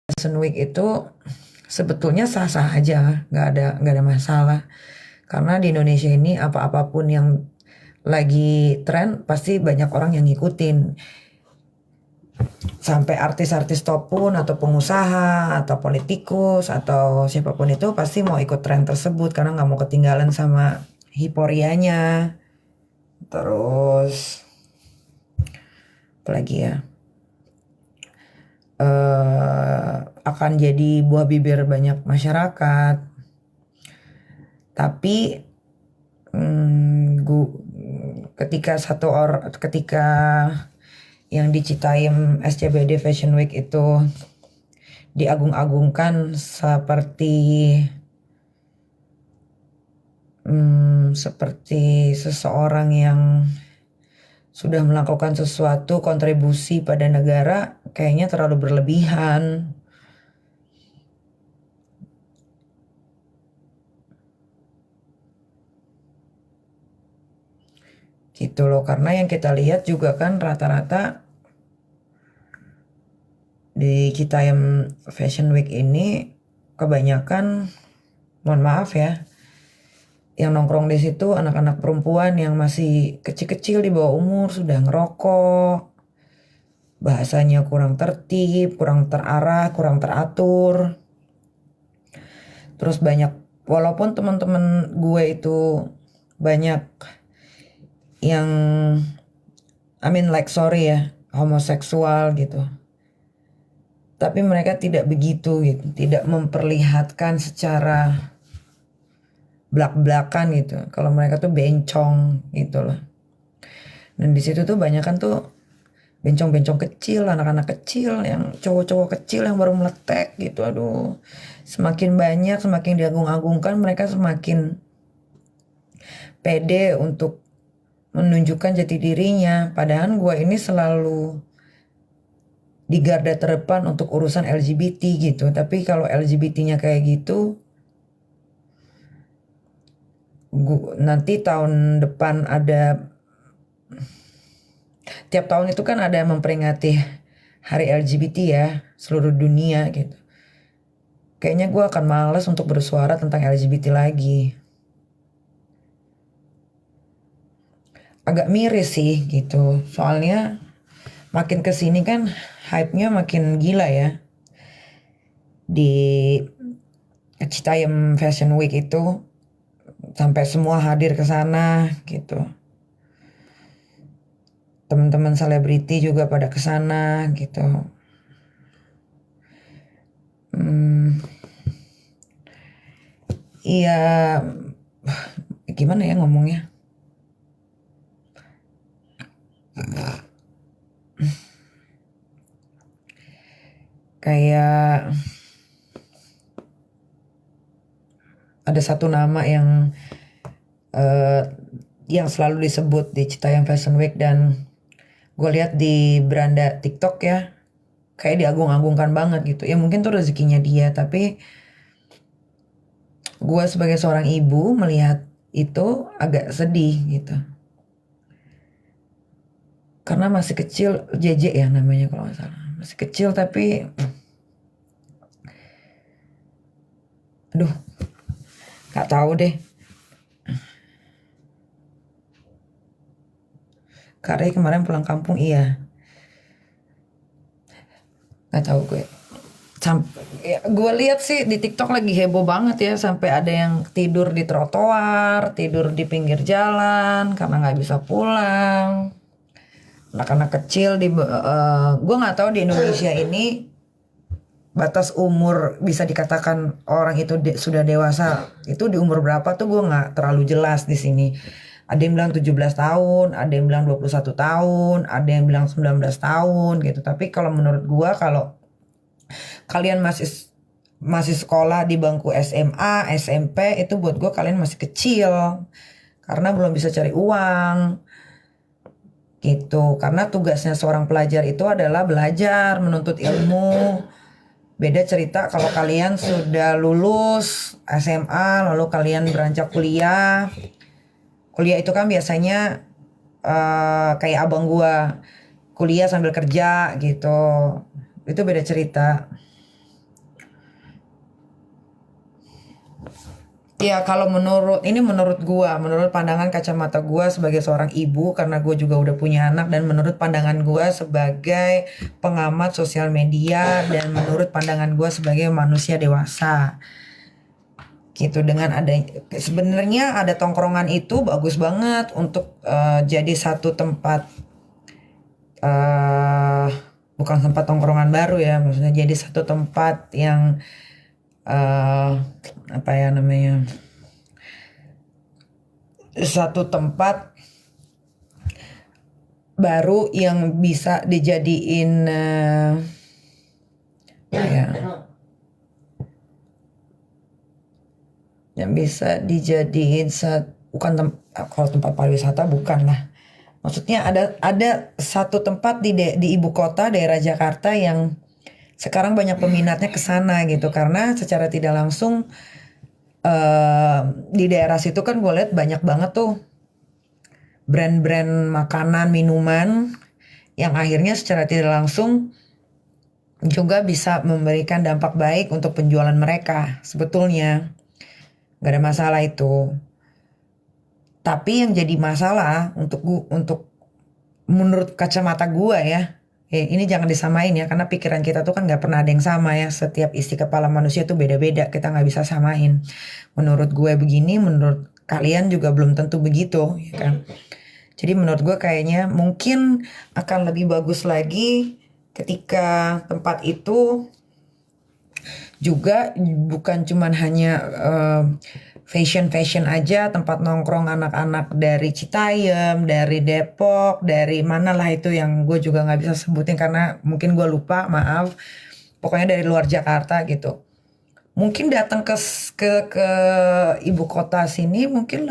Fashion Week itu sebetulnya sah-sah aja, nggak ada masalah. Karena di Indonesia ini apa-apapun yang lagi tren pasti banyak orang yang ngikutin. Sampai artis-artis top pun atau pengusaha atau politikus atau siapapun itu pasti mau ikut tren tersebut karena nggak mau ketinggalan sama hiporianya. Terus apalagi ya, akan jadi buah bibir banyak masyarakat. Tapi ketika yang di Citayam SCBD Fashion Week itu diagung-agungkan seperti seseorang yang sudah melakukan sesuatu kontribusi pada negara, kayaknya terlalu berlebihan. Gitu loh, karena yang kita lihat juga kan rata-rata di Citayam Fashion Week ini kebanyakan, mohon maaf ya, yang nongkrong di situ anak-anak perempuan yang masih kecil-kecil di bawah umur sudah ngerokok, bahasanya kurang tertib, kurang terarah, kurang teratur. Terus banyak, walaupun teman-teman gue itu banyak yang sorry ya, homoseksual gitu. Tapi mereka tidak begitu gitu, tidak memperlihatkan secara belak-belakan gitu. Kalau mereka tuh bencong gitu loh. Dan di situ tuh banyak kan tuh bencong-bencong kecil, anak-anak kecil, yang cowok-cowok kecil yang baru meletek gitu. Aduh, semakin banyak, semakin diagung-agungkan, mereka semakin pede untuk menunjukkan jati dirinya. Padahal gue ini selalu di garda terdepan untuk urusan LGBT gitu. Tapi kalau LGBT-nya kayak gitu, nanti tahun depan tiap tahun itu kan ada memperingati Hari LGBT ya, seluruh dunia gitu. Kayaknya gue akan males untuk bersuara tentang LGBT lagi. Agak miris sih gitu. Soalnya makin kesini kan hype-nya makin gila ya. Di Citayam Fashion Week itu sampai semua hadir ke sana gitu. Teman-teman selebriti juga pada ke sana gitu. Iya, gimana ya ngomongnya? Kayak ada satu nama yang selalu disebut di Citayam Fashion Week, dan gue lihat di beranda TikTok ya, kayak diagung-agungkan banget gitu. Ya mungkin tuh rezekinya dia, tapi gue sebagai seorang ibu melihat itu agak sedih gitu. Karena masih kecil, JJ ya namanya kalau nggak salah. Masih kecil tapi, aduh, nggak tahu deh. Karena kemarin pulang kampung, iya. Nggak tahu gue. Ya, gue lihat sih di TikTok lagi heboh banget ya, sampai ada yang tidur di trotoar, tidur di pinggir jalan karena nggak bisa pulang. Anak-anak kecil gue nggak tahu di Indonesia ini batas umur bisa dikatakan orang itu sudah dewasa itu di umur berapa tuh gue nggak terlalu jelas di sini. Ada yang bilang 17 tahun, ada yang bilang 21 tahun, ada yang bilang 19 tahun gitu. Tapi kalau menurut gue, kalau kalian masih sekolah di bangku SMA, SMP, itu buat gue kalian masih kecil karena belum bisa cari uang gitu. Karena tugasnya seorang pelajar itu adalah belajar, menuntut ilmu. Beda cerita kalau kalian sudah lulus SMA lalu kalian beranjak kuliah. Kuliah itu kan biasanya kayak abang gua kuliah sambil kerja gitu. Itu beda cerita. Ya kalau menurut pandangan kacamata gua sebagai seorang ibu, karena gue juga udah punya anak, dan menurut pandangan gua sebagai pengamat sosial media, dan menurut pandangan gua sebagai manusia dewasa, gitu. Dengan ada, sebenarnya ada tongkrongan itu bagus banget untuk jadi satu tempat, eh bukan tempat tongkrongan baru ya, maksudnya jadi satu tempat yang eh apa ya namanya, satu tempat baru yang bisa dijadiin ya, yang bisa dijadiin kalau tempat pariwisata bukan lah. Maksudnya ada satu tempat di ibu kota daerah Jakarta yang sekarang banyak peminatnya ke sana gitu, karena secara tidak langsung di daerah situ kan gue lihat banyak banget tuh brand-brand makanan minuman yang akhirnya secara tidak langsung juga bisa memberikan dampak baik untuk penjualan mereka. Sebetulnya nggak ada masalah itu. Tapi yang jadi masalah untuk menurut kacamata gua ya, ini jangan disamain ya, karena pikiran kita tuh kan nggak pernah ada yang sama ya. Setiap isi kepala manusia tuh beda-beda, kita nggak bisa samain. Menurut gue begini, menurut kalian juga belum tentu begitu, ya kan? Jadi menurut gue kayaknya mungkin akan lebih bagus lagi ketika tempat itu juga bukan cuman hanya fashion aja, tempat nongkrong anak-anak dari Citayam, dari Depok, dari mana lah itu yang gue juga nggak bisa sebutin karena mungkin gue lupa, maaf. Pokoknya dari luar Jakarta gitu. Mungkin datang ke ibu kota sini mungkin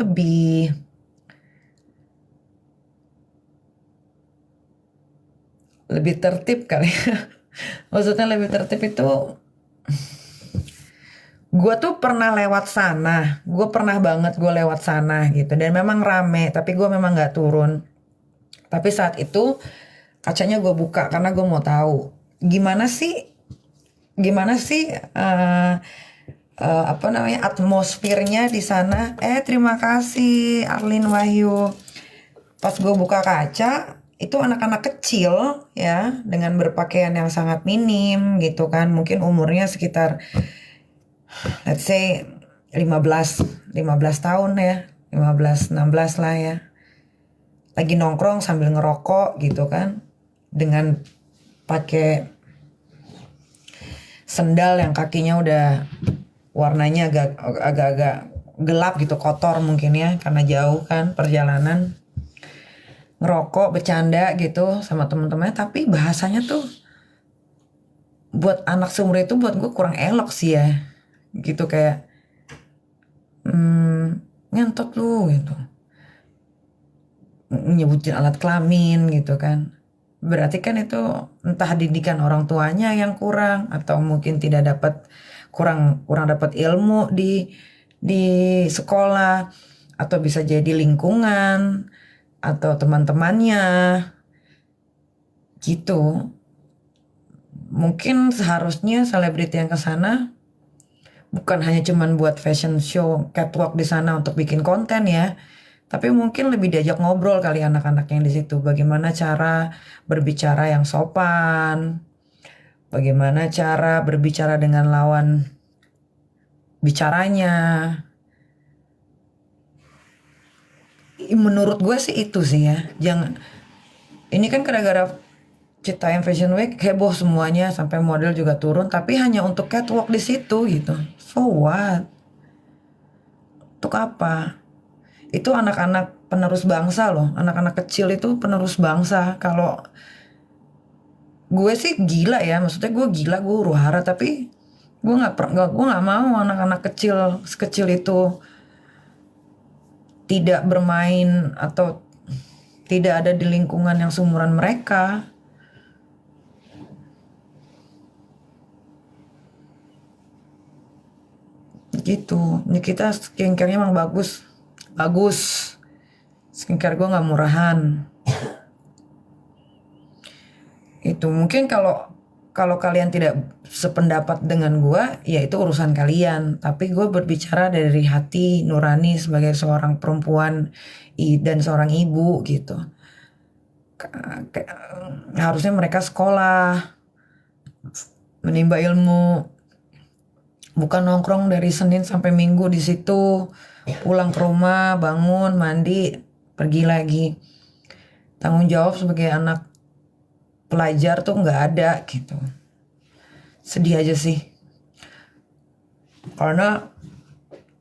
lebih tertib kali. Maksudnya lebih tertib itu, gue tuh pernah lewat sana, gue pernah banget gue lewat sana gitu, dan memang rame, tapi gue memang nggak turun. Tapi saat itu kacanya gue buka karena gue mau tahu gimana sih apa namanya atmosfernya di sana. Terima kasih Arlin Wahyu. Pas gue buka kaca, itu anak-anak kecil ya, dengan berpakaian yang sangat minim gitu kan, mungkin umurnya sekitar let's say 15 tahun ya, 15-16 lah ya, lagi nongkrong sambil ngerokok gitu kan, dengan pakai sendal yang kakinya udah warnanya agak-agak gelap gitu, kotor mungkin ya karena jauh kan perjalanan, ngerokok bercanda gitu sama teman-temannya. Tapi bahasanya tuh buat anak seumur itu buat gue kurang elok sih ya gitu, kayak ngentot lu gitu, nyebutin alat kelamin gitu kan. Berarti kan itu entah didikan orang tuanya yang kurang, atau mungkin tidak dapat, kurang dapat ilmu di sekolah, atau bisa jadi lingkungan atau teman-temannya gitu. Mungkin seharusnya selebriti yang ke sana bukan hanya cuman buat fashion show, catwalk di sana untuk bikin konten ya, tapi mungkin lebih diajak ngobrol kali anak-anak yang di situ. Bagaimana cara berbicara yang sopan, bagaimana cara berbicara dengan lawan bicaranya. Menurut gue sih itu sih ya. Jangan, ini kan gara-gara Citayam Fashion Week heboh semuanya sampai model juga turun, tapi hanya untuk catwalk di situ gitu. So what? Untuk apa? Itu anak-anak penerus bangsa loh, anak-anak kecil itu penerus bangsa. Kalau gue sih gila ya, maksudnya gue gila, gue huru hara, tapi gue nggak mau anak-anak kecil sekecil itu tidak bermain atau tidak ada di lingkungan yang seumuran mereka. Gitu. Ini kita skincare-nya emang bagus. Skincare gue nggak murahan. Itu mungkin kalau kalau kalian tidak sependapat dengan gue, ya itu urusan kalian. Tapi gue berbicara dari hati nurani sebagai seorang perempuan dan seorang ibu gitu. Harusnya mereka sekolah, menimba ilmu, bukan nongkrong dari Senin sampai Minggu di situ, pulang ke rumah, bangun, mandi, pergi lagi. Tanggung jawab sebagai anak pelajar tuh nggak ada gitu. Sedih aja sih. Karena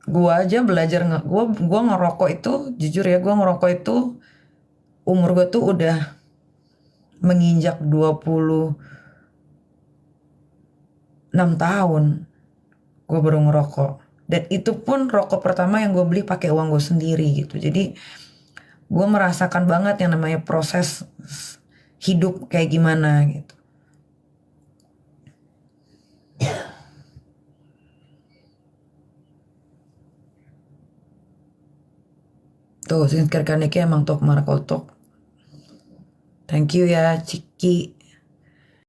gua aja belajar gua ngerokok itu, jujur ya, gua ngerokok itu umur gua tuh udah menginjak 26 tahun. Gue baru ngerokok. Dan itu pun rokok pertama yang gue beli pakai uang gue sendiri gitu. Jadi gue merasakan banget yang namanya proses hidup kayak gimana gitu. Tuh, Sinskar Kaneki emang tok markotok. Thank you ya, Ciki.